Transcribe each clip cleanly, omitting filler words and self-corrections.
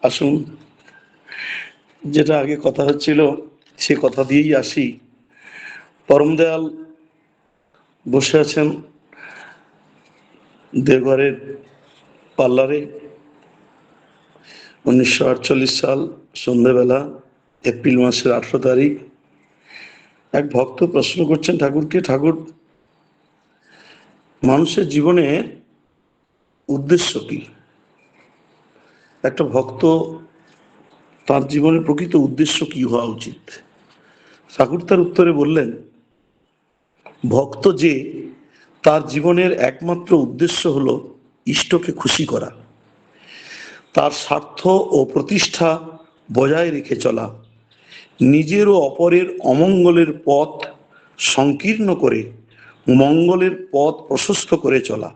আসুন, যেটা আগে কথা হচ্ছিল সে কথা দিয়েই আসি। পরম দয়াল বসে আছেন দেওঘরের পার্লারে। 1948 সাল সন্ধেবেলা, এপ্রিল মাসের 18 তারিখ। এক ভক্ত প্রশ্ন করছেন ঠাকুরকে, ঠাকুর, মানুষের জীবনের উদ্দেশ্য কি? একটা ভক্ত, তার জীবনের প্রকৃত উদ্দেশ্য কি হওয়া উচিত? ঠাকুর তার উত্তরে বললেন, ভক্ত যে, তার জীবনের একমাত্র উদ্দেশ্য হলো ইষ্টকে খুশি করা, তার স্বার্থ ও প্রতিষ্ঠা বজায় রেখে চলা, নিজের ও অপরের অমঙ্গলের পথ সংকীর্ণ করে মঙ্গলের পথ প্রশস্ত করে চলা।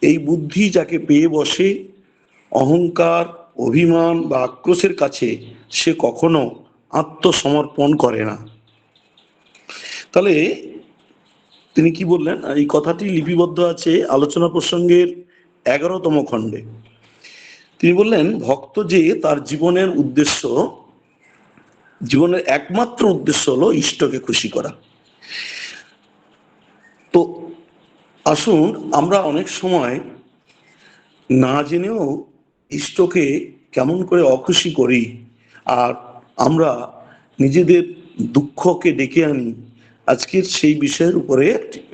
এই বুদ্ধি যাকে পেয়ে বসে, অহংকার, অভিমান বা আক্রোশের কাছে সে কখনো আত্মসমর্পণ করে না। তাহলে তিনি কি বললেন? এই কথাটি লিপিবদ্ধ আছে আলোচনা প্রসঙ্গের 11তম খণ্ডে। তিনি বললেন, ভক্ত যে তার জীবনের উদ্দেশ্য, জীবনের একমাত্র উদ্দেশ্য হলো ইষ্টকে খুশি করা। তো আসুন, আমরা অনেক সময় না জেনেও ইষ্টকে কেমন করে অখুশি করি, আর আমরা নিজেদের দুঃখকে ডেকে আনি। আজকের সেই বিষয়ের উপরে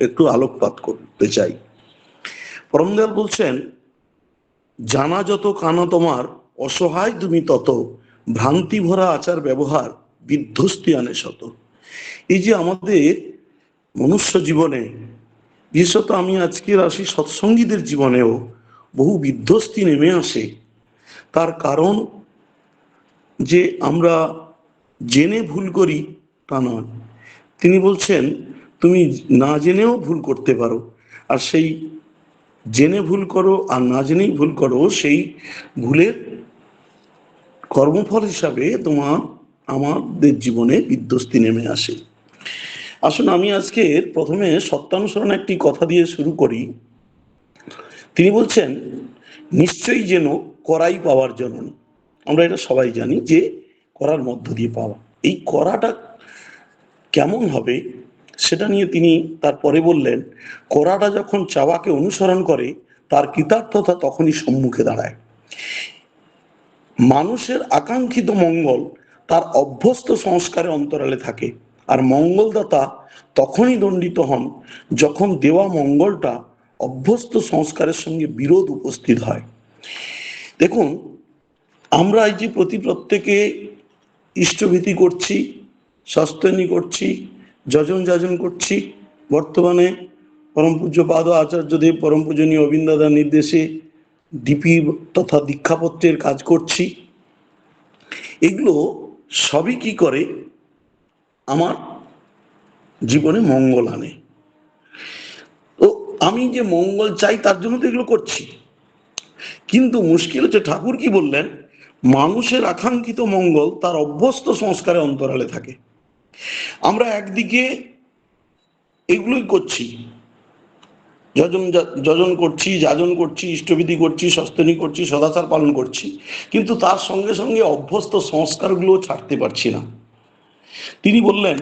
একটু আলোকপাত করতে চাই। পরমদয়াল বলছেন, জানা যত কানা তোমার, অসহায় তুমি তত, ভ্রান্তি ভরা আচার ব্যবহার বিধ্বস্তি আনে শত। এই যে আমাদের মনুষ্য জীবনে, বিশেষত আমি আজকের আসি সৎসঙ্গীদের জীবনেও বহু বিধ্বস্তি নেমে আসে। তার কারণ যে আমরা জেনে ভুল করি তা নয়। তিনি বলছেন, তুমি না জেনেও ভুল করতে পারো, আর সেই জেনে ভুল করো আর না জেনেই ভুল করো, সেই ভুলের কর্মফল হিসাবে আমাদের জীবনে বিধ্বস্তি নেমে আসে। আসুন, আমি আজকে প্রথমে সত্যানুসরণ একটি কথা দিয়ে শুরু করি। তিনি বলছেন, নিশ্চয়ই যেন করাই পাওয়ার জন্য। আমরা এটা সবাই জানি যে করার মধ্য দিয়ে পাওয়া। এই করাটা কেমন হবে সেটা নিয়ে তিনি তারপরে বললেন, করাটা যখন চাওয়াকে অনুসরণ করে, তার কৃতার্থতা তখনই সম্মুখে দাঁড়ায়। মানুষের আকাঙ্ক্ষিত মঙ্গল তার অভ্যস্ত সংস্কারে অন্তরালে থাকে, আর মঙ্গলদাতা তখনই দণ্ডিত হন যখন দেওয়া মঙ্গলটা অভ্যস্ত সংস্কারের সঙ্গে বিরোধ উপস্থিত হয়। দেখুন, আমরা এই যে প্রত্যেকে ইষ্টভীতি করছি, সস্তনী করছি, যজন যাজন করছি, বর্তমানে পরম পূজ্য পাদ আচার্যদেব পরম পূজনীয় অবিন্দাদার নির্দেশে ডিপি তথা দীক্ষাপত্রের কাজ করছি। এগুলো সবই কি করে? আমার জীবনে মঙ্গল আনে। তো আমি যে মঙ্গল চাই তার জন্য তো এগুলো করছি। কিন্তু মুশকিল হচ্ছে, ঠাকুর কি বললেন, মানুষের আকাঙ্ক্ষিত মঙ্গল তার অভ্যস্ত সংস্কারে অন্তরালে থাকে। আমরা একদিকে এগুলোই করছি, যজন করছি, যাজন করছি, ইষ্টবিধি করছি, সস্তনী করছি, সদাচার পালন করছি, কিন্তু তার সঙ্গে সঙ্গে অভ্যস্ত সংস্কারগুলো ছাড়তে পারছি না। তিনি বললেন,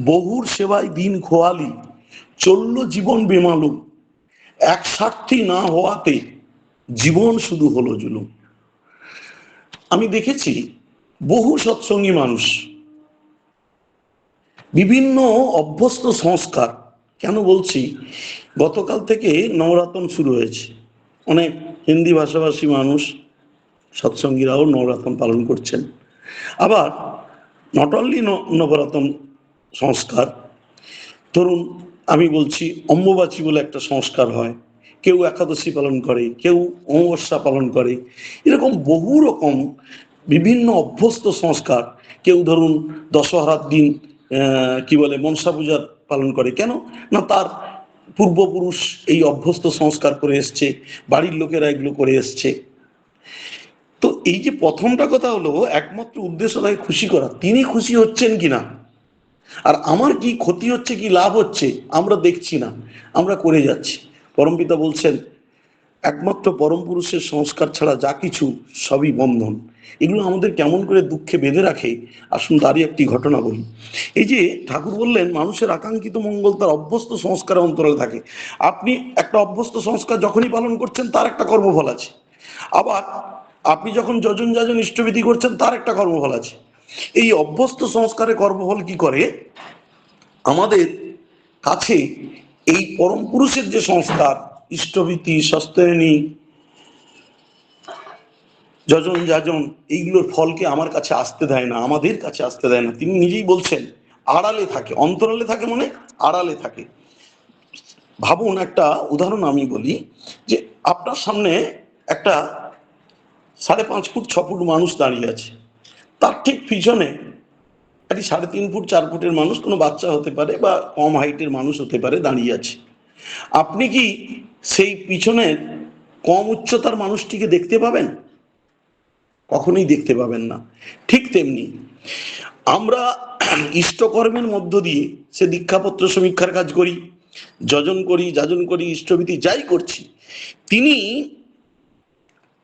বহুর সেবায় দিন খোয়ালি, চলল জীবন বেমালুম, এক স্বার্থী না হওয়াতে জীবন শুধু হলো জুলুম। আমি দেখেছি বহু সৎসঙ্গী মানুষ বিভিন্ন অভ্যস্ত সংস্কার, কেন বলছি, গতকাল থেকে নবরাতন শুরু হয়েছে। অনেক হিন্দি ভাষাভাষী মানুষ সৎসঙ্গীরাও নবরাতন পালন করছেন। আবার নট অনলি নবরাতন সংস্কার, ধরুন আমি বলছি অম্বুবাচী বলে একটা সংস্কার হয়, কেউ একাদশী পালন করে, কেউ অমাবস্যা পালন করে, এরকম বহু রকম বিভিন্ন অভ্যস্ত সংস্কার। কেউ ধরুন দশহরার দিন কি বলে মনসা পূজা পালন করে, কেন না তার পূর্বপুরুষ এই অভ্যস্ত সংস্কার করে এসছে, বাড়ির লোকেরা এগুলো করে এসছে। তো এই যে প্রথমটা কথা হলো, একমাত্র উদ্দেশ্য তাকে খুশি করা, তিনি খুশি হচ্ছেন কিনা, আর আমার কি ক্ষতি হচ্ছে কি লাভ হচ্ছে আমরা দেখছি না, আমরা করে যাচ্ছি। পরমপিতা বলছেন, একমাত্র পরম পুরুষের সংস্কার ছাড়া যা কিছু সবই বন্ধন। এগুলো আমাদের কেমন করে দুঃখে বেঁধে রাখে। আসুন তারই একটি ঘটনা বলি। এই যে ঠাকুর বললেন মানুষের আকাঙ্ক্ষিত মঙ্গল তার অভ্যস্ত সংস্কারের অন্তরালে থাকে। আপনি একটা অভ্যস্ত সংস্কার যখনই পালন করছেন তার একটা কর্মফল আছে। আবার আপনি যখন যজন যাজন ইষ্টবিধি করছেন তার একটা কর্মফল আছে। এই অভ্যস্ত সংস্কারের কর্মফল কি করে, আমাদের কাছে এই পরম পুরুষের যে সংস্কার, ইষ্টভীতি, সস্তেনী, যজন যাজন, এইগুলোর ফলকে আমার কাছে আসতে দেয় না, আমাদের কাছে আসতে দেয় না। তিনি নিজেই বলছেন আড়ালে থাকে। অন্তরালে থাকে মানে আড়ালে থাকে। ভাবুন, একটা উদাহরণ আমি বলি, যে আপনার সামনে একটা 5.5 ফুট 6 ফুট মানুষ দাঁড়িয়ে আছে, তার ঠিক পিছনে একটি 3.5 ফুট 4 ফুটের মানুষ, কোনো বাচ্চা হতে পারে বা কম হাইটের মানুষ হতে পারে, দাঁড়িয়ে আছে। আপনি কি সেই পিছনের কম উচ্চতার মানুষটিকে দেখতে পাবেন? কখনোই দেখতে পাবেন না। ঠিক তেমনি আমরা ইষ্টকর্মের মধ্য দিয়ে, সে দীক্ষাপত্র সমীক্ষার কাজ করি, যজন করি, যাজন করি, ইষ্টভীতি যাই করছি, তিনি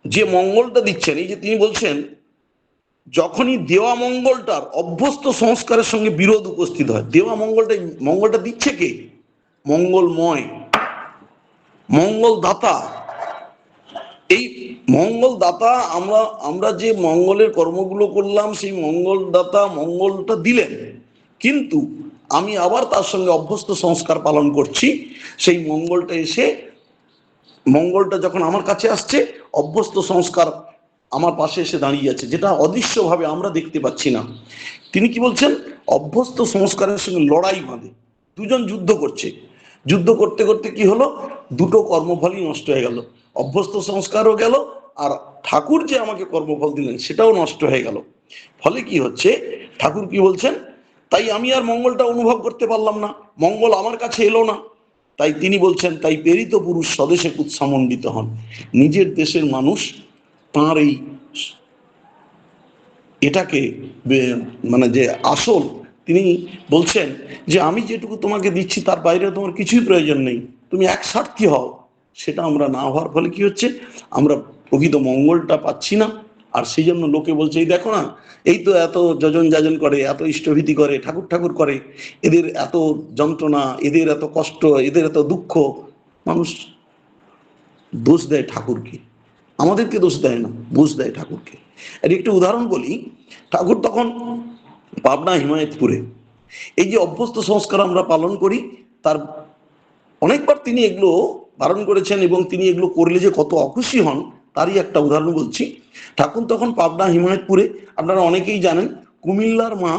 যে মঙ্গলটা দিচ্ছেন, এই যে তিনি বলছেন যখনই দেওয়া মঙ্গলটার অভ্যস্ত সংস্কারের সঙ্গে বিরোধ উপস্থিত হয়, দেওয়া মঙ্গলটা দিচ্ছে কে? মঙ্গলময়, মঙ্গল দাতা। এই মঙ্গল দাতা, আমরা আমরা যে মঙ্গলের কর্মগুলো করলাম, সেই মঙ্গল দাতা মঙ্গলটা দিলেন, কিন্তু আমি আবার তার সঙ্গে অভ্যস্ত সংস্কার পালন করছি। সেই মঙ্গলটা এসে, মঙ্গলটা যখন আমার কাছে আসছে, অভ্যস্ত সংস্কার আমার পাশে এসে দাঁড়িয়ে আছে, যেটা অদৃশ্যভাবে আমরা দেখতে পাচ্ছি না। তিনি কি বলছেন? অভ্যস্ত সংস্কারের সঙ্গে লড়াই বাঁধে, দুজন যুদ্ধ করছে। যুদ্ধ করতে করতে কি হলো? দুটো কর্মফলই নষ্ট হয়ে গেল। অভ্যস্ত সংস্কারও গেল, আর ঠাকুর যে আমাকে কর্মফল দিলেন সেটাও নষ্ট হয়ে গেল। ফলে কি হচ্ছে? ঠাকুর কি বলছেন? তাই আমি আর মঙ্গলটা অনুভব করতে পারলাম না, মঙ্গল আমার কাছে এলো না। তাই তিনি বলছেন, তাই প্রেরিত পুরুষ স্বদেশে কুৎসামণ্ডিত হন। নিজের দেশের মানুষ তাঁর এই এটাকে মানে যে আসল, তিনি বলছেন যে আমি যেটুকু তোমাকে দিচ্ছি তার বাইরে তোমার কিছুই প্রয়োজন নেই, তুমি এক স্বার্থী হও। সেটা আমরা না হওয়ার ফলে কি হচ্ছে? আমরা প্রকৃত মঙ্গলটা পাচ্ছি না। আর সেই জন্য লোকে বলছে, এই দেখো না, এই তো এত যজন যাজন করে, এত ইষ্টভীতি করে, ঠাকুর ঠাকুর করে, এদের এত যন্ত্রণা, এদের এত কষ্ট, এদের এত দুঃখ। মানুষ দোষ দেয় ঠাকুরকে, আমাদেরকে দোষ দেয় না, দোষ দেয় ঠাকুরকে। এর একটু উদাহরণ বলি। ঠাকুর তখন পাবনা হিমায়তপুরে, এই যে অভ্যস্ত সংস্কার আমরা পালন করি, তার অনেকবার তিনি এগুলো বারণ করেছেন, এবং তিনি এগুলো করলে যে কত অখুশি হন তারই একটা উদাহরণ বলছি। ঠাকুর তখন পাবনা হিমায়তপুরে, আপনারা অনেকেই জানেন, কুমিল্লার মা,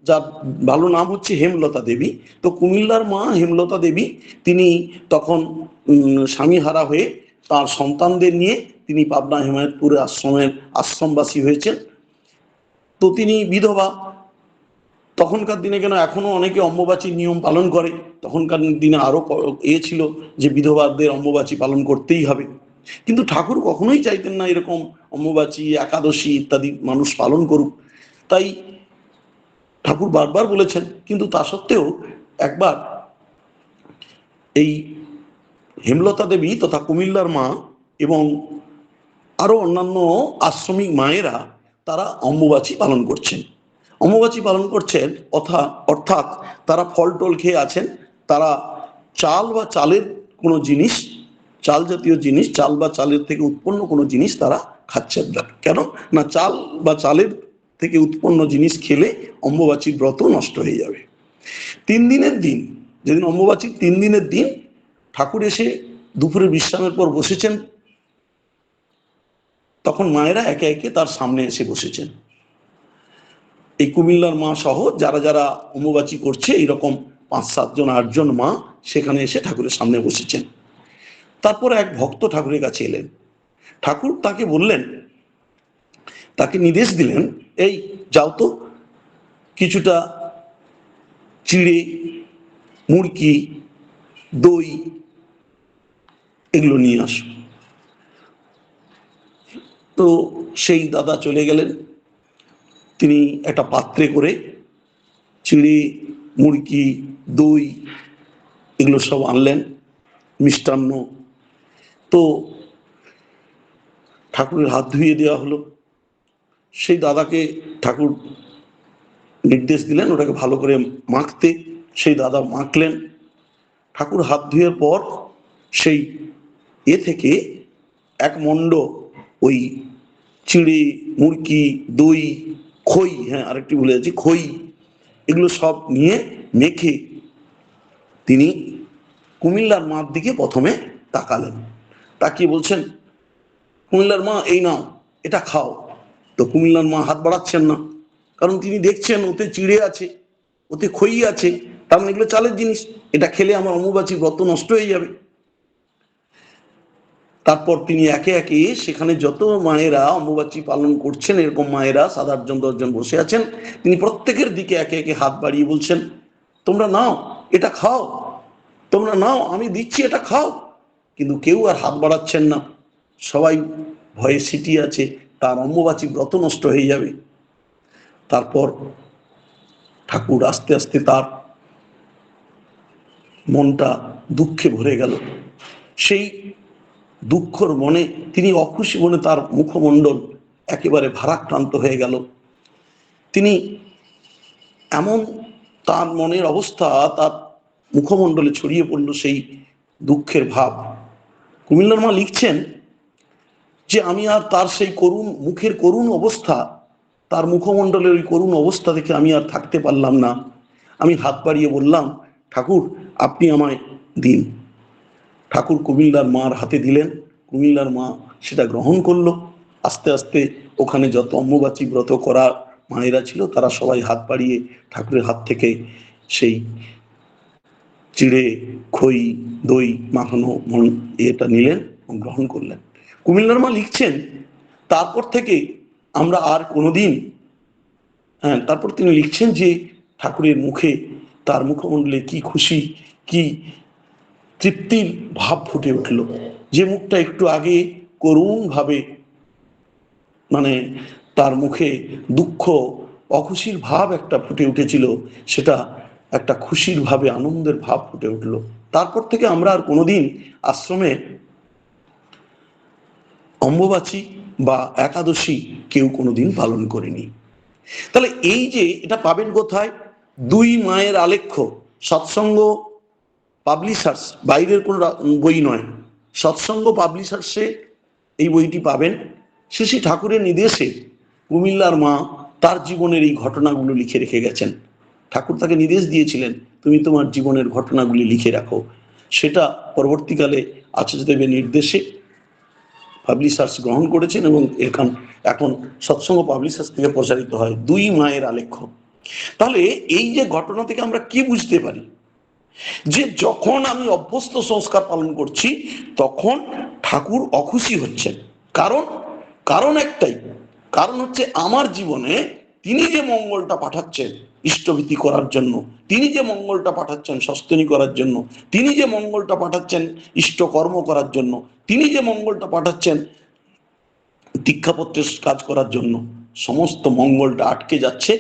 যার ভালো নাম হচ্ছে হেমলতা দেবী, তো কুমিল্লার মা হেমলতা দেবী, তিনি তখন স্বামীহারা হয়ে তার সন্তানদের নিয়ে তিনি পাবনা হিমায়তপুরে আশ্রমবাসী হয়েছেন। তো তিনি বিধবা। তখনকার দিনে, কেন এখনো অনেকে অম্বুবাচীর নিয়ম পালন করে, তখনকার দিনে আরো ছিল যে বিধবাদের অম্বুবাচী পালন করতেই হবে। কিন্তু ঠাকুর কখনোই চাইতেন না এরকম অম্বুবাচী, একাদশী ইত্যাদি মানুষ পালন করুক। তাই ঠাকুর বারবার বলেছেন, কিন্তু তা সত্ত্বেও একবার এই হেমলতা দেবী তথা কুমিল্লার মা এবং আরো অন্যান্য আশ্রমিক মায়েরা, তারা অম্বুবাচী পালন করছেন। অম্বুবাচী পালন করছেন অর্থাৎ তারা ফল টল খেয়ে আছেন। তারা চাল বা চালের কোনো জিনিস, চাল জাতীয় জিনিস, চাল বা চালের থেকে উৎপন্ন কোনো জিনিস তারা খাচ্ছেন না। কেন না? চাল বা চালের থেকে উৎপন্ন জিনিস খেলে অম্বুবাচীর ব্রত নষ্ট হয়ে যাবে। 3 দিনের দিন, যেদিন অম্বুবাচীর 3 দিনের দিন, ঠাকুর এসে দুপুরে বিশ্রামের পর বসেছেন। তখন মায়েরা একে একে তার সামনে এসে বসেছেন। এই কুমিল্লার মা সহ যারা যারা অম্বুবাচী করছে, এইরকম 5-7 জন 8 জন মা সেখানে এসে ঠাকুরের সামনে বসেছেন। তারপর এক ভক্ত ঠাকুরের কাছে এলেন। ঠাকুর তাকে বললেন, তাকে নির্দেশ দিলেন, এই যাও তো, কিছুটা চিড়ে, মুড়কি, দই এগুলো নিয়ে আসো। তো সেই দাদা চলে গেলেন। তিনি একটা পাত্রে করে চিড়ে, মুড়কি, দই এগুলো সব আনলেন, মিষ্টান্ন। তো ঠাকুরের হাত ধুইয়ে দেওয়া হলো। সেই দাদাকে ঠাকুর নির্দেশ দিলেন ওটাকে ভালো করে মাখতে। সেই দাদা মাখলেন। ঠাকুর হাত ধুয়ের পর সেই থেকে এক মণ্ড ওই চিড়ে, মুরকি, দই, খই, হ্যাঁ আরেকটি ভুলে যাচ্ছি, খই, এগুলো সব নিয়ে মেখে তিনি কুমিল্লার মার দিকে প্রথমে তাকালেন। তাকিয়ে বলছেন, কুমিল্লার মা এই নাও, এটা খাও। তো কুমিল্লার মা হাত বাড়াচ্ছেন না, কারণ তিনি দেখছেন ওতে চিড়ে আছে, ওতে খই আছে, তার মানে এগুলো চালের জিনিস, এটা খেলে আমার অম্বুবাচী ব্রত নষ্ট হয়ে যাবে। তারপর তিনি একে একে সেখানে যত মায়েরা অম্বুবাচী পালন করছেন, এরকম মায়েরা 7-8 জন 10 জন বসে আছেন, তিনি প্রত্যেকের দিকে একে একে হাত বাড়িয়ে বলছেন, তোমরা নাও, এটা খাও, তোমরা নাও, আমি দিচ্ছি, এটা খাও। কিন্তু কেউ আর হাত বাড়াচ্ছেন না, সবাই ভয়ে সিটিয়ে আছে, তার অম্বুবাচী ব্রত নষ্ট হয়ে যাবে। তারপর ঠাকুর আস্তে আস্তে তার মনটা দুঃখে ভরে গেল। সেই দুঃখর মনে তিনি অখুশি মনে তার মুখমণ্ডল একেবারে ভারাক্রান্ত হয়ে গেল। তিনি এমন তার মনের অবস্থা, তার মুখমণ্ডলে ছড়িয়ে পড়ল সেই দুঃখের ভাব। কুমিল্লার মা লিখছেন যে আমি আর তার সেই করুণ মুখের করুণ অবস্থা, তার মুখমণ্ডলের ওই করুণ অবস্থা দেখে আমি আর থাকতে পারলাম না। আমি হাত বাড়িয়ে বললাম, ঠাকুর আপনি আমায় দিন। ঠাকুর কুমিল্লার মার হাতে দিলেন। কুমিল্লার মা সেটা গ্রহণ করলো। আস্তে আস্তে ওখানে যত অম্বুবাচী ব্রত করা মায়েরা ছিল তারা সবাই হাত বাড়িয়ে ঠাকুরের হাত থেকে সেই চিড়ে, খই, দই মাখানো এটা নিলেন, গ্রহণ করলেন। কুমিল্লার মা লিখছেন, তারপর থেকে আমরা আর কোনোদিন, হ্যাঁ তারপর তিনি লিখছেন যে ঠাকুরের মুখে, তার মুখমণ্ডলে কি খুশি, কি তৃপ্তির ভাব ফুটে উঠল। যে মুখটা একটু আগে করুণ ভাবে, মানে তার মুখে দুঃখ, অখুশির ভাব একটা ফুটে উঠেছিল, সেটা একটা খুশির ভাবে, আনন্দের ভাব ফুটে উঠল। তারপর থেকে আমরা আর কোনোদিন আশ্রমে অম্বুবাচী বা একাদশী কেউ কোনোদিন পালন করিনি। তাহলে এই যে এটা পাবেন কোথায়? দুই মায়ের আলেখ্য, সৎসঙ্গ পাবলিশার্স, বাইরের কোনো বই নয়, সৎসঙ্গ পাবলিশার্সে এই বইটি পাবেন। শ্রী ঠাকুরের নির্দেশে কুমিল্লার মা তার জীবনের এই ঘটনাগুলো লিখে রেখে গেছেন। ঠাকুর তাকে নির্দেশ দিয়েছিলেন, তুমি তোমার জীবনের ঘটনাগুলি লিখে রাখো। সেটা পরবর্তীকালে আচার্যদেবের নির্দেশে পাবলিশার্স গ্রহণ করেছেন এবং এখন সৎসঙ্গ পাবলিশার্স থেকে প্রচারিত হয়, দুই মায়ের আলেখ্য। তাহলে এই যে ঘটনা থেকে আমরা কি বুঝতে পারি? যে যখন আমি অভ্যস্ত সংস্কার পালন করছি তখন ঠাকুর অখুশি হচ্ছেন। কারণ একটাই, কারণ হচ্ছে আমার জীবনে তিনি যে মঙ্গলটা পাঠাচ্ছেন ইষ্টভীতি করার জন্য, তিনি যে মঙ্গলটা পাঠাচ্ছেন সস্তনী করার জন্য, তিনি যে মঙ্গলটা পাঠাচ্ছেন ইষ্টকর্ম করার জন্য, তিনি যে মঙ্গলটা পাঠাচ্ছেন দীক্ষাপত্রের কাজ করার জন্য, সমস্ত মঙ্গলটা আটকে যাচ্ছে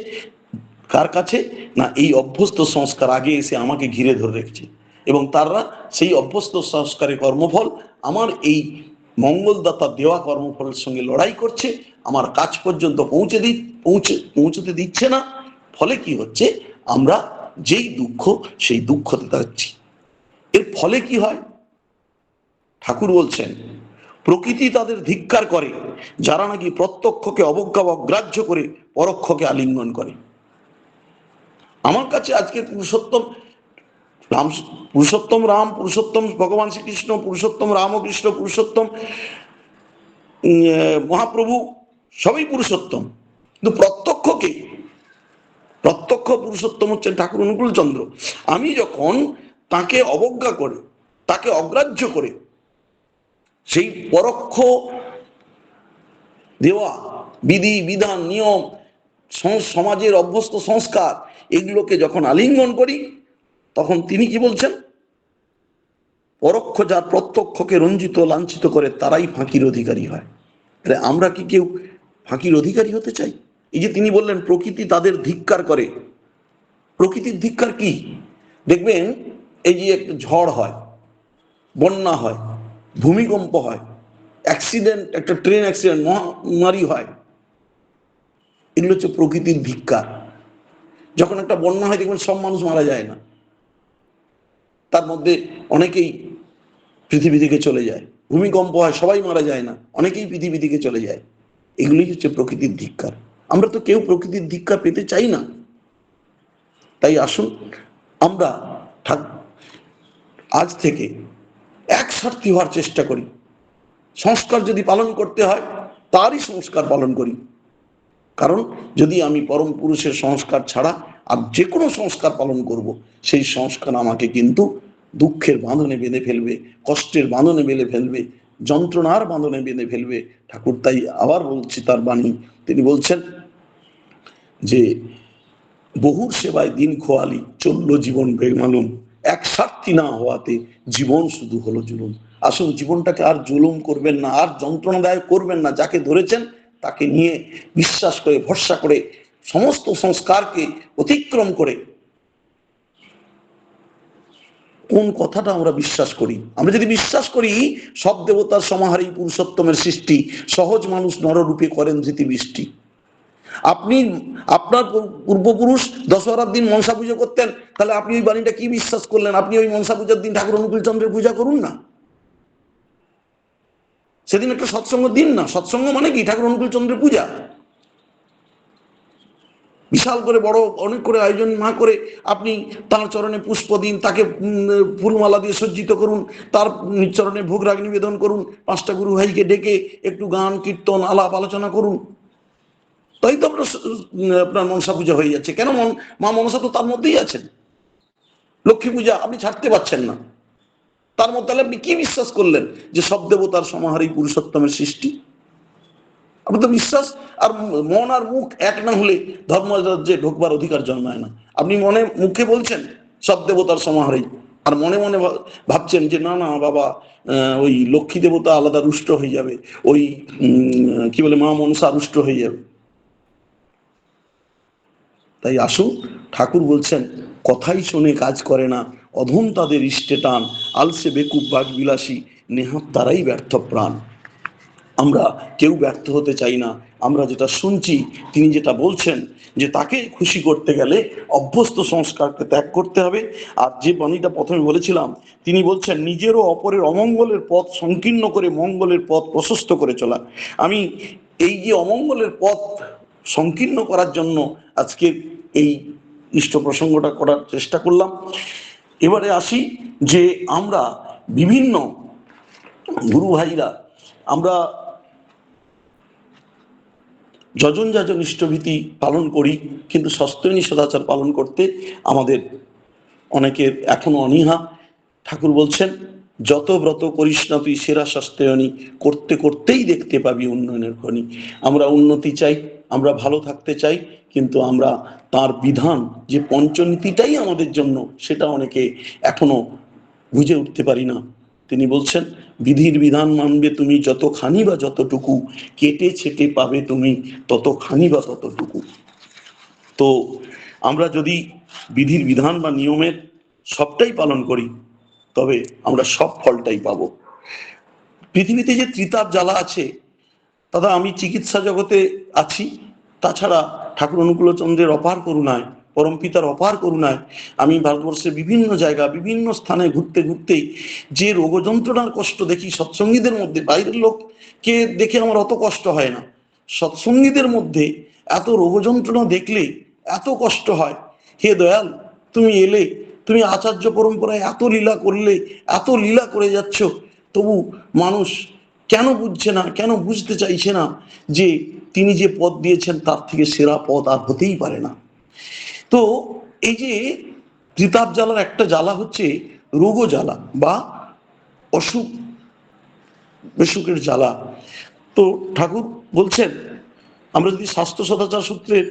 কার কাছে? না এই অভ্যস্ত সংস্কার আগে এসে আমাকে ঘিরে ধরে রেখেছে, এবং তারা সেই অভ্যস্ত সংস্কারের কর্মফল আমার এই মঙ্গলদাতা দেওয়া কর্মফলের সঙ্গে লড়াই করছে, আমার কাজ পর্যন্ত পৌঁছতে দিচ্ছে না। ফলে কি হচ্ছে? আমরা যেই দুঃখ সেই দুঃখতে যাচ্ছি। এর ফলে কি হয়? ঠাকুর বলছেন, প্রকৃতি তাদের ধিক্কার করে যারা নাকি প্রত্যক্ষকে অবজ্ঞা অগ্রাহ্য করে পরোক্ষকে আলিঙ্গন করে। আমার কাছে আজকে পুরুষোত্তম রাম, পুরুষোত্তম ভগবান শ্রীকৃষ্ণ, পুরুষোত্তম রামকৃষ্ণ, পুরুষোত্তম মহাপ্রভু, সবই পুরুষোত্তম, কিন্তু প্রত্যক্ষ পুরুষোত্তম হচ্ছেন ঠাকুর অনুকূল চন্দ্র। আমি যখন তাকে অবজ্ঞা করে, তাকে অগ্রাহ্য করে, সেই পরোক্ষ দেওয়া বিধি বিধান নিয়ম সমাজের অভ্যস্ত সংস্কার এগুলোকে যখন আলিঙ্গন করি, তখন তিনি কি বলছেন? পরোক্ষ যার প্রত্যক্ষকে রঞ্জিত লাঞ্ছিত করে তারাই ফাঁকির অধিকারী হয়। আমরা কি কেউ ফাঁকির অধিকারী হতে চাই? এই যে তিনি বললেন প্রকৃতি তাদের ধিক্কার করে, প্রকৃতির ধিক্কার কি? দেখবেন এই যে একটা ঝড় হয়, বন্যা হয়, ভূমিকম্প হয়, অ্যাক্সিডেন্ট, একটা ট্রেন অ্যাক্সিডেন্ট, মহামারী হয়, এগুলো হচ্ছে প্রকৃতির ধিক্কার। যখন একটা বন্যা হয় দেখবেন সব মানুষ মারা যায় না, তার মধ্যে অনেকেই পৃথিবী থেকে চলে যায়। ভূমিকম্প হয়, সবাই মারা যায় না, অনেকেই পৃথিবী থেকে চলে যায়। এগুলোই হচ্ছে প্রকৃতির ধিক্কার। আমরা তো কেউ প্রকৃতির ধিক্কার পেতে চাই না। তাই আসুন আমরা আজ থেকে একসাথী হওয়ার চেষ্টা করি। সংস্কার যদি পালন করতে হয় তারই সংস্কার পালন করি। কারণ যদি আমি পরম পুরুষের সংস্কার ছাড়া আর যে কোনো সংস্কার পালন করব, সেই সংস্কার আমাকে কিন্তু দুঃখের বাঁধনে বেঁধে ফেলবে, কষ্টের বাঁধনে বেঁধে ফেলবে, যন্ত্রণার বাঁধনে বেঁধে ফেলবে। ঠাকুর তাই আবার বলছি তার বাণী, তিনি বলছেন যে বহুর সেবায় দিন খোয়ালি, চলল জীবন বেমালুম, এক স্বার্থী না হওয়াতে জীবন শুধু হলো জুলুম। আসুন জীবনটাকে আর জুলুম করবেন না, আর যন্ত্রণাদায়ক করবেন না। যাকে ধরেছেন তাকে নিয়ে বিশ্বাস করে, ভরসা করে, সমস্ত সংস্কারকে অতিক্রম করে কোন কথাটা আমরা বিশ্বাস করি? আমরা যদি বিশ্বাস করি সব দেবতার সমাহারী পুরুষোত্তমের সৃষ্টি, সহজ মানুষ নররূপে করেন ধৃতি বৃষ্টি। আপনি আপনার পূর্বপুরুষ দশহরার দিন মনসা পুজো করতেন, তাহলে আপনি ওই বাণীটা কি বিশ্বাস করলেন? আপনি ওই মনসা পূজার দিন ঠাকুর অনুকূল চন্দ্রের পূজা করুন না। সেদিন একটা সৎসঙ্গ দিন না। সৎসঙ্গ মানে কি? ঠাকুর অনুকূল চন্দ্রের পূজা। বিশাল করে বড় অনেক করে আয়োজন না করে আপনি তার চরণে পুষ্প দিন, তাকে ফুলমালা দিয়ে সজ্জিত করুন, তার চরণে ভোগ রাগ নিবেদন করুন, 5টা গুরু ভাইকে ডেকে একটু গান কীর্তন আলাপ আলোচনা করুন। তাই তো আপনার মনসা পূজা হয়ে যাচ্ছে। কেন? মা মনসা তো তার মধ্যেই আছেন। লক্ষ্মী পূজা আপনি ছাড়তে পারছেন না, তার মধ্যে আপনি কি বিশ্বাস করলেন? যে সব দেবতার সমাহারী পুরুষোত্তমের সৃষ্টি। আপনি তো বিশ্বাস আর মন আর মুখ এক না হলে ধর্মরাজ্যে ঢোকবার অধিকার জন্মায় না। আপনি মনে মুখে বলছেন সব দেবতার সমাহারী, আর মনে মনে ভাবছেন যে না না বাবা, ওই লক্ষ্মী দেবতা আলাদা রুষ্ট হয়ে যাবে, ওই কি বলে মা মনসা রুষ্ট হয়ে যাবে। তাই আসুন, ঠাকুর বলছেন কথাই শোনে কাজ করে না, অধম তাদের ইষ্টে টান, আলসে বেকুব বাগ বিলাসী, নেহাত তারাই ব্যর্থ প্রাণ। আমরা কেউ ব্যর্থ হতে চাই না। আমরা যেটা শুনছি, তিনি যেটা বলছেন যে তাকে খুশি করতে গেলে অভ্যস্ত সংস্কারকে ত্যাগ করতে হবে। আর যে বাণীটা প্রথমে বলেছিলাম, তিনি বলছেন নিজেরও অপরের অমঙ্গলের পথ সংকীর্ণ করে মঙ্গলের পথ প্রশস্ত করে চলা। আমি এই যে অমঙ্গলের পথ সংকীর্ণ করার জন্য আজকে এই ইষ্ট প্রসঙ্গটা করার চেষ্টা করলাম। এবারে আসি যে আমরা বিভিন্ন গুরু ভাইরা আমরা যজন যাজন ইষ্টভীতি পালন করি, কিন্তু সস্তৈনী সদাচার পালন করতে আমাদের অনেকের এখনো অনীহা। ঠাকুর বলছেন যত ব্রত করিস না তুই সেরা সস্তেয়নী, করতে করতেই দেখতে পাবি উন্নয়নের খনি। আমরা উন্নতি চাই, আমরা ভালো থাকতে চাই, কিন্তু আমরা তার বিধান যে পঞ্চনীতিটাই আমাদের জন্য, সেটা অনেকে এখনো বুঝে উঠতে পারি না। তিনি বলছেন বিধির বিধান মানবে তুমি যতখানি বা যতটুকু, কেটে ছেটে পাবে তুমি ততখানি বা ততটুকু। তো আমরা যদি বিধির বিধান বা নিয়মের সবটাই পালন করি, তবে আমরা সব ফলটাই পাবো। পৃথিবীতে যে ত্রিতাপ জ্বালা আছে, দাদা আমি চিকিৎসা জগতে আছি, তাছাড়া ঠাকুর অনুকূলচন্দ্রের অপার করুণায়, পরম পিতার অপার করুণায় আমি ভারতবর্ষের বিভিন্ন জায়গা বিভিন্ন স্থানে ঘুরতে ঘুরতেই যে রোগ যন্ত্রণার কষ্ট দেখি সৎসঙ্গীদের মধ্যে, বাইরের লোককে দেখে আমার অত কষ্ট হয় না, সৎসঙ্গীদের মধ্যে এত রোগ যন্ত্রণা দেখলে এত কষ্ট হয়। হে দয়াল, তুমি এলে, তুমি আচার্য পরম্পরায় এত লীলা করলে, এত লীলা করে যাচ্ছ, তবু মানুষ কেন বুঝছে না, কেন বুঝতে চাইছে না যে তিনি যে পথ দিয়েছেন তার থেকে সেরা পথ আর হতেই পারে না। তো এই যে ত্রিতাপ জ্বালার একটা জ্বালা হচ্ছে রোগ জ্বালা বা অসুখ বেসুখের জ্বালা। তো ঠাকুর বলছেন, আমরা যদি স্বাস্থ্য সদাচার সূত্রের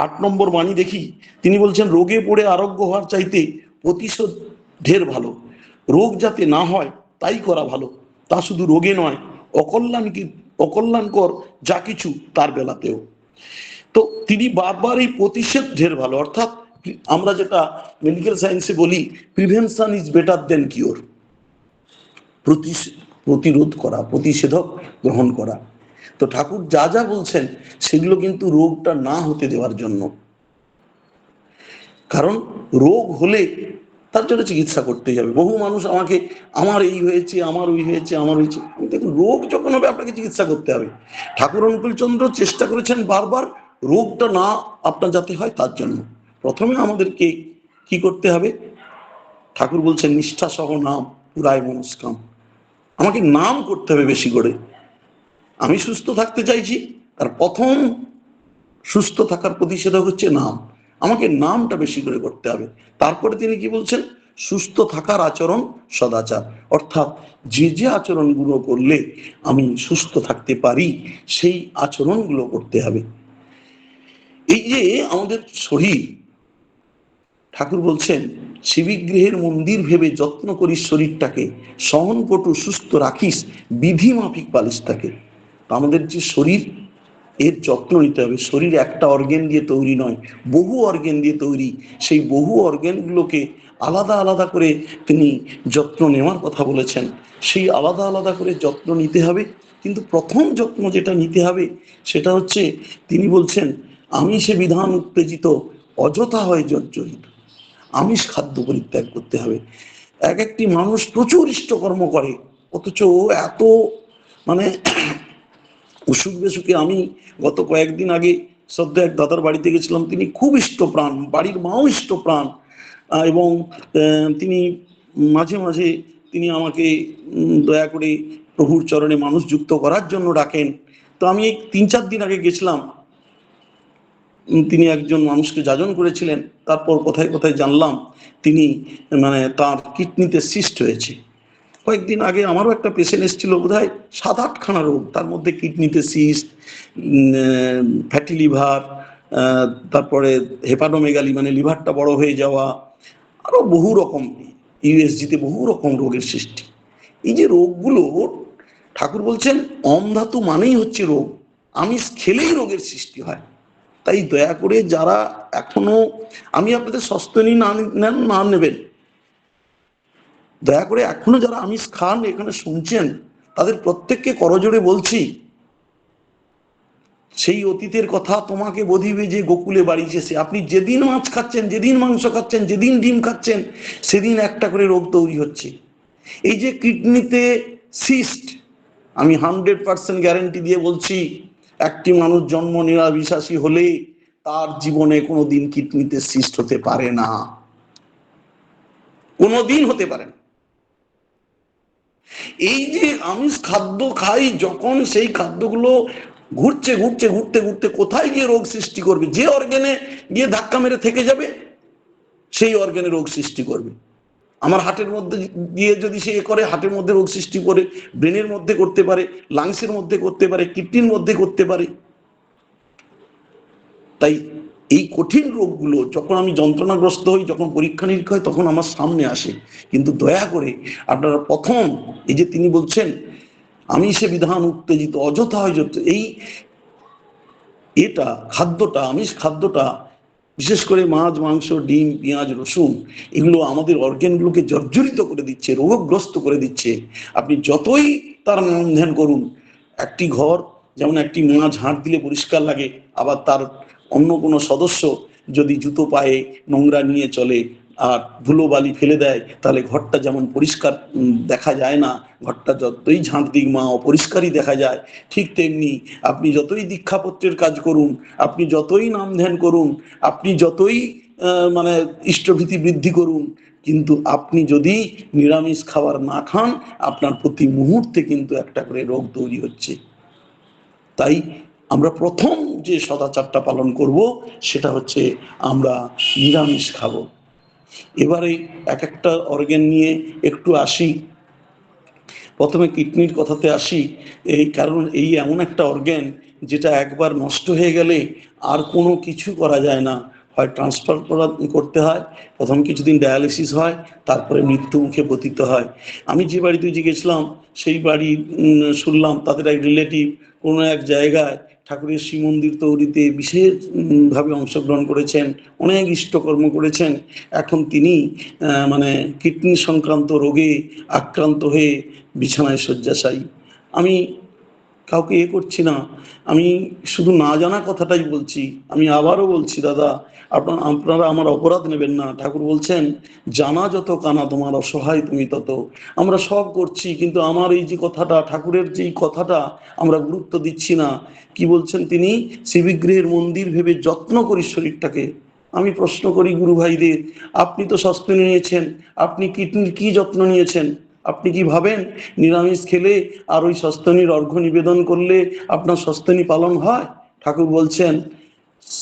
8 নম্বর বাণী দেখি, তিনি বলছেন রোগে পড়ে আরোগ্য হওয়ার চাইতে প্রতিশোধ ঢের ভালো। রোগ যাতে না হয় তাই করা ভালো। তা শুধু রোগে নয়, অকল্যাণকর যা কিছু তার বেলাতেও। তো তিনি বারবার এই প্রতিষেধ ঢের ভালো, অর্থাৎ আমরা যেটা মেডিকেল সায়েন্সে বলি prevention is better then cure. প্রতিরোধ করা, প্রতিষেধক গ্রহণ করা। তো ঠাকুর যা যা বলছেন সেগুলো কিন্তু রোগটা না হতে দেওয়ার জন্য। কারণ রোগ হলে তার জন্য চিকিৎসা করতেই হবে। বহু মানুষ আমাকে, আমার এই হয়েছে, আমার ওই হয়েছে, আমার হয়েছে। দেখুন, রোগ যখন হবে আপনাকে চিকিৎসা করতে হবে। ঠাকুর অনুকূলচন্দ্র চেষ্টা করেছেন বারবার রোগটা না আপনার যাতে হয় তার জন্য। প্রথমে আমাদেরকে কি করতে হবে? ঠাকুর বলছেন নিষ্ঠা সহ নাম পুরায় মনস্কাম। আমাকে নাম করতে হবে বেশি করে। আমি সুস্থ থাকতে চাইছি, আর প্রথম সুস্থ থাকার প্রতিষেধক হচ্ছে নাম। আমাকে নামটা বেশি করে করতে হবে। তারপরে তিনি কি বলছেন? সুস্থ থাকার আচরণ সদাচার, অর্থাৎ যে যে আচরণগুলো করলে আমি সুস্থ থাকতে পারি সেই আচরণগুলো করতে হবে। এই যে আমাদের শরীর, ঠাকুর বলছেন শিবিগৃহের মন্দির ভেবে যত্ন করিস শরীরটাকে, সহনপটু সুস্থ রাখিস বিধি মাফিক পালিশ থাকে। আমাদের যে শরীর, এর যত্ন নিতে হবে। শরীর একটা অর্গেন দিয়ে তৈরি নয়, বহু অর্গেন দিয়ে তৈরি। সেই বহু অর্গেনগুলোকে আলাদা আলাদা করে তিনি যত্ন নেওয়ার কথা বলেছেন। সেই আলাদা আলাদা করে যত্ন নিতে হবে। কিন্তু প্রথম যত্ন যেটা নিতে হবে সেটা হচ্ছে, তিনি বলছেন আমিষে বিধান উত্তেজিত অযথা হয় জর্জরিত। আমিষ খাদ্য পরিত্যাগ করতে হবে। এক একটি মানুষ প্রচুর ইষ্টকর্ম করে, অথচ এত মানে অসুখ বিসুখে। আমি গত কয়েকদিন আগে শ্রদ্ধা এক দাদার বাড়িতে গেছিলাম, তিনি খুব ইষ্টপ্রাণ, বাড়ির মাও ইষ্টপ্রাণ, এবং তিনি মাঝে মাঝে তিনি আমাকে দয়া করে প্রভুর চরণে মানুষ যুক্ত করার জন্য ডাকেন। তো আমি 3-4 দিন আগে গেছিলাম, তিনি একজন মানুষকে যাজন করেছিলেন। তারপর কোথায় কোথায় জানলাম তিনি তার কিডনিতে সিস্ট হয়েছে। কয়েকদিন আগে আমারও একটা পেশেন্ট এসেছিল, বোধহয় 7-8খানা রোগ, তার মধ্যে কিডনিতে সিস্ট, ফ্যাটি লিভার, তারপরে হেপাটোমেগালি লিভারটা বড় হয়ে যাওয়া, আরো বহু রকম, ইউএসজিতে বহু রকম রোগের সৃষ্টি। এই যে রোগগুলো, ঠাকুর বলছেন অমধাতু মানেই হচ্ছে রোগ, আমিষ খেলেই রোগের সৃষ্টি হয়। তাই দয়া করে যারা এখনো, আমি আপনাদের সস্তনী না নেন না নেবেন, দয়া করে এখনো যারা আমিষ খান এখানে শুনছেন, তাদের প্রত্যেককে করজোড়ে বলছি, সেই অতীতের কথা তোমাকে বোধিবে যে গোকুলে বাড়িছে সে। আপনি যেদিন মাছ খাচ্ছেন, যেদিন মাংস খাচ্ছেন, যেদিন ডিম খাচ্ছেন, সেদিন একটা করে রোগ তৈরি হচ্ছে। এই যে কিডনিতে সিস্ট, আমি 100% গ্যারেন্টি দিয়ে বলছি, একটি মানুষ জন্ম নিরামিষাশী হলে তার জীবনে কোনোদিন কিডনিতে সিস্ট হতে পারে না, কোনোদিন হতে পারে না। এই যে আমিষ খাদ্য খাই যখন, সেই খাদ্যগুলো ঘুরছে ঘুরছে ঘুরতে ঘুরতে কোথায় গিয়ে রোগ সৃষ্টি করবে? যে অর্গানে গিয়ে ধাক্কা মেরে থেকে যাবে সেই অর্গানে রোগ সৃষ্টি করবে। আমার হার্টের মধ্যে গিয়ে যদি সে করে, হার্টের মধ্যে রোগ সৃষ্টি করে, ব্রেনের মধ্যে করতে পারে, লাংসের মধ্যে করতে পারে, কিডনির মধ্যে করতে পারে। তাই এই কঠিন রোগগুলো যখন আমি যন্ত্রণাগ্রস্ত হই, যখন পরীক্ষা নিরীক্ষা হয়, তখন আমার সামনে আসে। কিন্তু দয়া করে আপনারা প্রথম, এই যে তিনি বলছেন আমিষে বিধান উত্তেজিত অযথা হয় যত, এই এটা খাদ্যটা, আমিষ খাদ্যটা, বিশেষ করে মাছ, মাংস, ডিম, পেঁয়াজ, রসুন, এগুলো আমাদের অর্গানগুলোকে জর্জরিত করে দিচ্ছে, রোগগ্রস্ত করে দিচ্ছে। আপনি যতই তার নাম ধ্যান করুন, একটি ঘর যেমন একটি মা ঝাঁট দিলে পরিষ্কার লাগে, আবার তার অন্য কোনো সদস্য যদি জুতো পায়ে নোংরা নিয়ে চলে আর ধুলো বালি ফেলে দেয়, তাহলে ঘরটা যেমন পরিষ্কার দেখা যায় না, ঘরটা যতই ঝাঁট দিক মা অপরিষ্কারই দেখা যায়। ঠিক তেমনি আপনি যতই দীক্ষাপত্রের কাজ করুন, আপনি যতই নাম ধ্যান করুন, আপনি যতই ইষ্টভীতি বৃদ্ধি করুন, কিন্তু আপনি যদি নিরামিষ খাবার না খান, আপনার প্রতি মুহূর্তে কিন্তু একটা করে রোগ তৈরি হচ্ছে। তাই আমরা প্রথম যে সদাচারটা পালন করব সেটা হচ্ছে আমরা নিরামিষ খাবো। এবারে এক একটা অর্গান নিয়ে একটু আসি। প্রথমে কিডনির কথাতে আসি। এই কারণ এই এমন একটা অর্গান যেটা একবার নষ্ট হয়ে গেলে আর কোনো কিছু করা যায় না, হয় ট্রান্সফার করতে হয়, প্রথম কিছুদিন ডায়ালিসিস হয়, তারপরে মৃত্যু মুখে পতিত হয়। আমি যে বাড়িতে গেছিলাম সেই বাড়ি শুনলাম তাদের এক রিলেটিভ কোনো এক জায়গায় ঠাকুরের শ্রীমন্দির তৈরিতে বিশেষ ভাবে অংশগ্রহণ করেছেন, অনেক ইষ্টকর্ম করেছেন। এখন তিনি মানে কিডনি সংক্রান্ত রোগে আক্রান্ত হয়ে বিছানায় শয্যাশায়ী। আমি কাউকে করছি না, আমি শুধু না জানা কথাটাই বলছি। আমি আবারও বলছি দাদা, আপনারা আমার অপরাধ নেবেন না। ঠাকুর বলছেন, জানা যত কানা তোমার, অসহায় তুমি তত। আমরা সব করছি, কিন্তু আমার এই যে কথাটা, ঠাকুরের যেই কথাটা আমরা গুরুত্ব দিচ্ছি না। কি বলছেন তিনি? শিবিগৃহের মন্দির ভেবে যত্ন করি শরীরটাকে। আমি প্রশ্ন করি গুরু ভাইদের, আপনি তো সস্তনি নিয়েছেন, আপনি কিডনির কি যত্ন নিয়েছেন? আপনি কি ভাবেন নিরামিষ খেলে আর ওই সস্তনির অর্ঘ্য নিবেদন করলে আপনার সস্তনি পালন হয়? ঠাকুর বলছেন,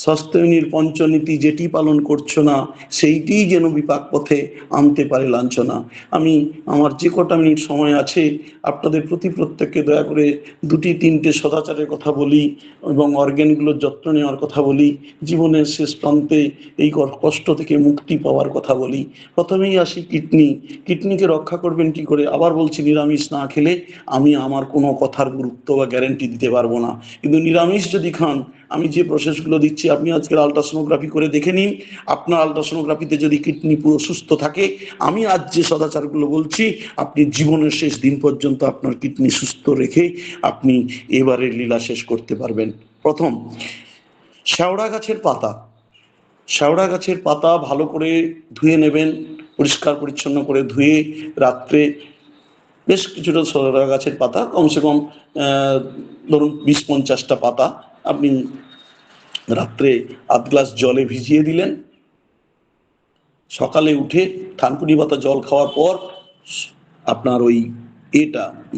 সস্তনীর পঞ্চনীতি যেটি পালন করছো না, সেইটিই যেন বিপাক পথে আনতে পারে লাঞ্ছনা। আমি আমার যে কটা মিনিট সময় আছে, আপনাদের প্রতি প্রত্যেককে দয়া করে দুটি তিনটে সদাচারের কথা বলি এবং অর্গ্যানগুলোর যত্ন নেওয়ার কথা বলি, জীবনের শেষ প্রান্তে এই কষ্ট থেকে মুক্তি পাওয়ার কথা বলি। প্রথমেই আসি কিডনি। কিডনিকে রক্ষা করবেন কি করে? আবার বলছি, নিরামিষ না খেলে আমি আমার কোনো কথার গুরুত্ব বা গ্যারেন্টি দিতে পারবো না, কিন্তু নিরামিষ যদি খান, আমি যে প্রসেসগুলো দিচ্ছি, আপনি আজকের আলট্রাসোনোগ্রাফি করে দেখে নিন। আপনার আলট্রাসোনোগ্রাফিতে যদি কিডনি পুরো সুস্থ থাকে, আমি আজ যে সদাচারগুলো বলছি, আপনি জীবনের শেষ দিন পর্যন্ত আপনার কিডনি সুস্থ রেখে আপনি এবারের লীলা শেষ করতে পারবেন। প্রথম, শেওড়া গাছের পাতা। শেওড়া গাছের পাতা ভালো করে ধুয়ে নেবেন, পরিষ্কার পরিচ্ছন্ন করে ধুয়ে রাত্রে বেশ কিছুটা শেওড়া গাছের পাতা, কমসে কম ধরুন 20-50টা পাতা আপনি রাত্রে আধ গ্লাস জলে ভিজিয়ে দিলেন। সকালে উঠে থানকুনি পাতা জল খাওয়ার পর আপনার ওই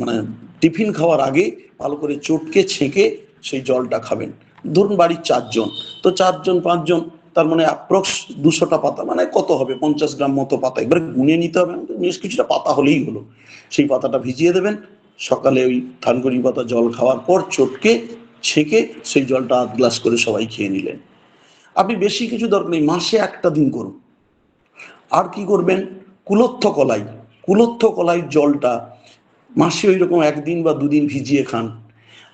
মানে টিফিন খাওয়ার আগে ভালো করে চটকে ছেঁকে সেই জলটা খাবেন। ধরুন বাড়ির 4 জন, তো 4 জন 5 জন, তার মানে অ্যাপ্রক্স 200টা পাতা, মানে কত হবে? 50 গ্রাম মতো পাতা। এবার গুনে নিতে হবে, বেশ কিছুটা পাতা হলেই হলো। সেই পাতাটা ভিজিয়ে দেবেন। সকালে ওই থানকুনি পাতা জল খাওয়ার পর চটকে ছেঁকে সেই জলটা আধ গ্লাস করে সবাই খেয়ে নিলেন। আপনি বেশি কিছু দরকার নেই, মাসে একটা দিন করুন। আর কি করবেন? কুলত্থ কলাই। কুলত্থ কলাইয়ের জলটা মাসে ওই রকম 1 দিন বা 2 দিন ভিজিয়ে খান।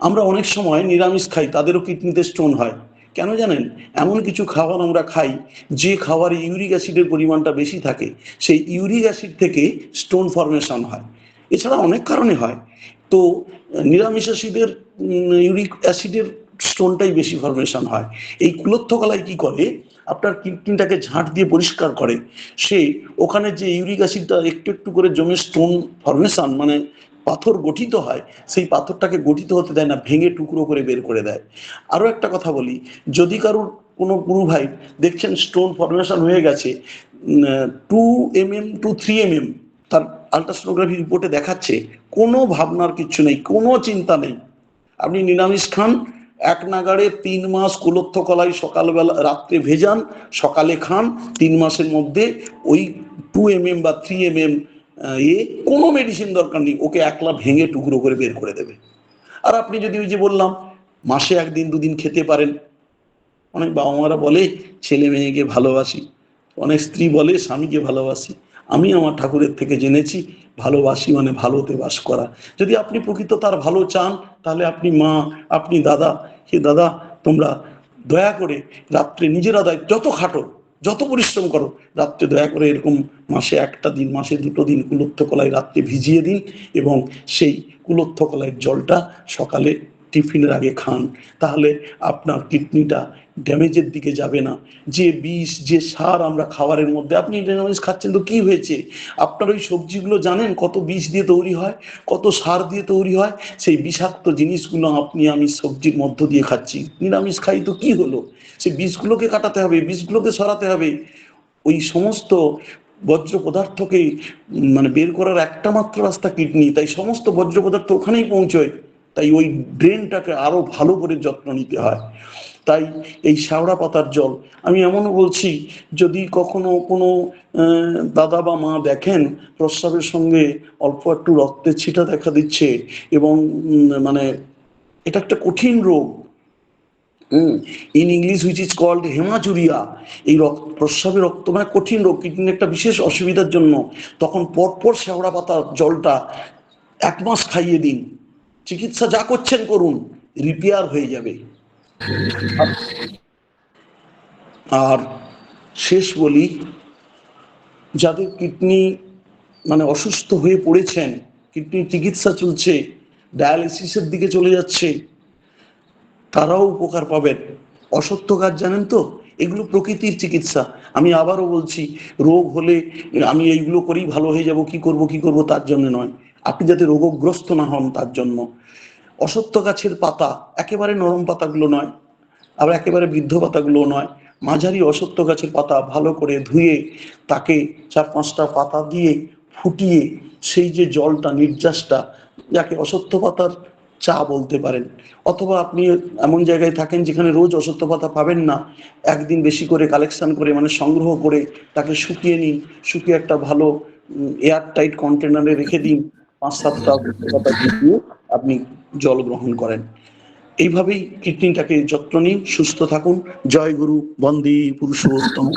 আমরা অনেক সময় নিরামিষ খাই, তাদেরও কিডনিতে স্টোন হয়। কেন জানেন? এমন কিছু খাবার আমরা খাই যে খাবারে ইউরিক অ্যাসিডের পরিমাণটা বেশি থাকে, সেই ইউরিক অ্যাসিড থেকে স্টোন ফর্মেশন হয়। এছাড়া অনেক কারণে হয়। তো নিরামিষ অ্যাসিডের ইউরিক অ্যাসিডের স্টোনটাই বেশি ফর্মেশন হয়। এই কুলত্থ কলাই কি করে? আপনার কিডনিটাকে ঝাঁট দিয়ে পরিষ্কার করে। সে ওখানে যে ইউরিক অ্যাসিডটা একটু একটু করে জমে স্টোন ফর্মেশন, মানে পাথর গঠিত হয়, সেই পাথরটাকে গঠিত হতে দেয় না, ভেঙে টুকরো করে বের করে দেয়। আরো একটা কথা বলি, যদি কারুর কোনো গুরু ভাই দেখছেন স্টোন ফর্মেশন হয়ে গেছে 2 mm টু 3 mm, তার আলট্রাসোনোগ্রাফি রিপোর্টে দেখাচ্ছে, কোনো ভাবনার কিচ্ছু নেই, কোনো চিন্তা নেই। আপনি নিরামিষ খান, এক নাগাড়ে 3 মাস কুলত্থ কলাই সকালবেলা রাত্রে ভেজান, সকালে খান। 3 মাসের মধ্যে ওই 2 mm বা 3 mm কোনো মেডিসিন দরকার নেই, ওকে একলা ভেঙে টুকরো করে বের করে দেবে। আর আপনি যদি ওই যে বললাম মাসে 1 দিন 2 দিন খেতে পারেন। অনেক বাবা মারা বলে ছেলে মেয়েকে ভালোবাসি, অনেক স্ত্রী বলে স্বামীকে ভালোবাসি। আমি আমার ঠাকুরের থেকে জেনেছি, ভালোবাসি মানে ভালোতে বাস করা। যদি আপনি প্রকৃত তার ভালো চান, তাহলে আপনি মা, আপনি দাদা, হে দাদা, তোমরা দয়া করে রাত্রে নিজেরা যত খাটো, যত পরিশ্রম করো, রাত্রে দয়া করে এরকম মাসে একটা দিন, মাসে 2টো দিন কুলত্থ কলাই রাত্রে ভিজিয়ে দিন, এবং সেই কুলত্থ কলাইয়ের জলটা সকালে টিফিনের আগে খান। তাহলে আপনার কিডনিটা ড্যামেজের দিকে যাবে না। যে বিষ, যে সার আমরা খাবারের মধ্যে, আপনি নিরামিষ খাচ্ছেন তো কি হয়েছে? আপনার ওই সবজিগুলো জানেন কত বিষ দিয়ে তৈরি হয়, কত সার দিয়ে তৈরি হয়? সেই বিষাক্ত জিনিসগুলো আপনি আমি সবজির মধ্য দিয়ে খাচ্ছি। নিরামিষ খাই তো কি হলো? সেই বিষগুলোকে কাটাতে হবে, বিষগুলোকে সরাতে হবে। ওই সমস্ত বর্জ্য পদার্থকে মানে বের করার একটা মাত্র রাস্তা কিডনি, তাই সমস্ত বর্জ্য পদার্থ ওখানেই পৌঁছয়। তাই ওই ড্রেনটাকে আরো ভালো করে যত্ন নিতে হয়। তাই এই শেওড়া পাতার জল, আমি এমনও বলছি, যদি কখনো কোনো দাদা বা মা দেখেন প্রস্রাবের সঙ্গে অল্প একটু রক্তের ছিটা দেখা দিচ্ছে, এবং মানে এটা একটা কঠিন রোগ, in English which is called haematuria. এই প্রস্রাবে রক্ত মানে কঠিন রোগ, কিডনির একটা বিশেষ অসুবিধার জন্য, তখন পরপর শেওড়া পাতার জলটা 1 মাস খাইয়ে দিন। চিকিৎসা যা করছেন করুন, রিপেয়ার হয়ে যাবে। আর শেষ বলি, যাদের কিডনি মানে অসুস্থ হয়ে পড়েছেন, কিডনি চিকিৎসা চলছে, ডায়ালিসিসের দিকে চলে যাচ্ছে, তারাও উপকার পাবেন। অসত্য গাছ জানেন তো, এগুলো প্রকৃতির চিকিৎসা। আমি আবারও বলছি, রোগ হলে আমি এইগুলো করেই ভালো হয়ে যাব, কি করব তার জন্য নয়, আপনি যাতে রোগগ্রস্ত না হন তার জন্য। অসত্য গাছের পাতা একেবারে নরম পাতাগুলো নয়, আবার একেবারে বৃদ্ধ পাতাগুলো নয়, মাঝারি অসত্য গাছের পাতা ভালো করে ধুয়ে তাকে 4-5টা পাতা দিয়ে ফুটিয়ে সেই যে জলটা, নির্যাসটা, যাকে অসত্য পাতার চা বলতে পারেন। অথবা আপনি এমন জায়গায় থাকেন যেখানে রোজ অসত্য পাতা পাবেন না, একদিন বেশি করে কালেকশন করে মানে সংগ্রহ করে তাকে শুকিয়ে নিন, শুকিয়ে একটা ভালো এয়ার টাইট কন্টেনারে রেখে দিন, 5-7টা অসত্য পাতা দিয়ে আপনি জল গ্রহণ করেন। এইভাবেই কিডনিটাকে যত্ন নিন, সুস্থ থাকুন। জয় গুরু, বন্দে পুরুষোত্তম।